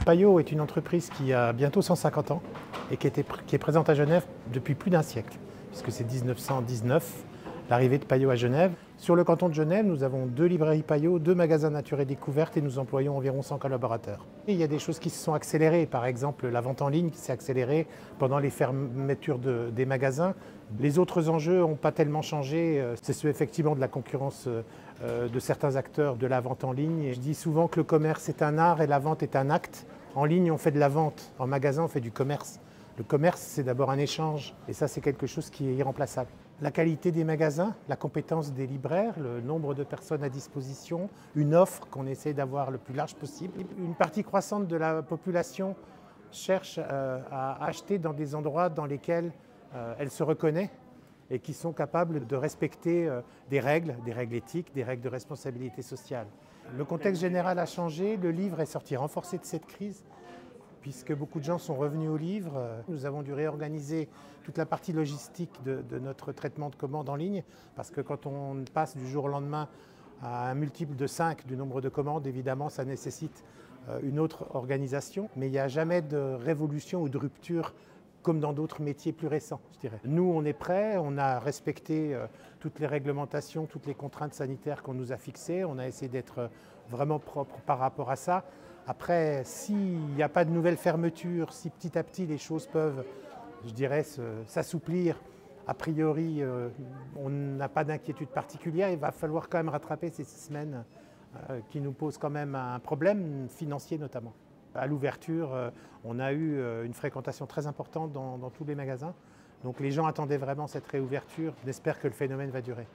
Payot est une entreprise qui a bientôt 150 ans et qui est présente à Genève depuis plus d'un siècle, puisque c'est 1919, l'arrivée de Payot à Genève. Sur le canton de Genève, nous avons 2 librairies Payot, 2 magasins nature et découverte et nous employons environ 100 collaborateurs. Et il y a des choses qui se sont accélérées, par exemple la vente en ligne qui s'est accélérée pendant les fermetures des magasins. Les autres enjeux n'ont pas tellement changé, c'est ceux effectivement de la concurrence de certains acteurs de la vente en ligne. Et je dis souvent que le commerce est un art et la vente est un acte. En ligne, on fait de la vente, en magasin, on fait du commerce. Le commerce, c'est d'abord un échange, et ça, c'est quelque chose qui est irremplaçable. La qualité des magasins, la compétence des libraires, le nombre de personnes à disposition, une offre qu'on essaie d'avoir le plus large possible. Une partie croissante de la population cherche à acheter dans des endroits dans lesquels elle se reconnaît et qui sont capables de respecter des règles éthiques, des règles de responsabilité sociale. Le contexte général a changé, le livre est sorti renforcé de cette crise, puisque beaucoup de gens sont revenus au livre. Nous avons dû réorganiser toute la partie logistique de notre traitement de commandes en ligne, parce que quand on passe du jour au lendemain à un multiple de 5 du nombre de commandes, évidemment, ça nécessite une autre organisation. Mais il n'y a jamais de révolution ou de rupture comme dans d'autres métiers plus récents, je dirais. Nous, on est prêts, on a respecté toutes les réglementations, toutes les contraintes sanitaires qu'on nous a fixées. On a essayé d'être vraiment propre par rapport à ça. Après, s'il n'y a pas de nouvelles fermetures, si petit à petit les choses peuvent, je dirais, s'assouplir, a priori, on n'a pas d'inquiétude particulière. Il va falloir quand même rattraper ces 6 semaines qui nous posent quand même un problème financier notamment. À l'ouverture, on a eu une fréquentation très importante dans tous les magasins. Donc les gens attendaient vraiment cette réouverture. On espère que le phénomène va durer.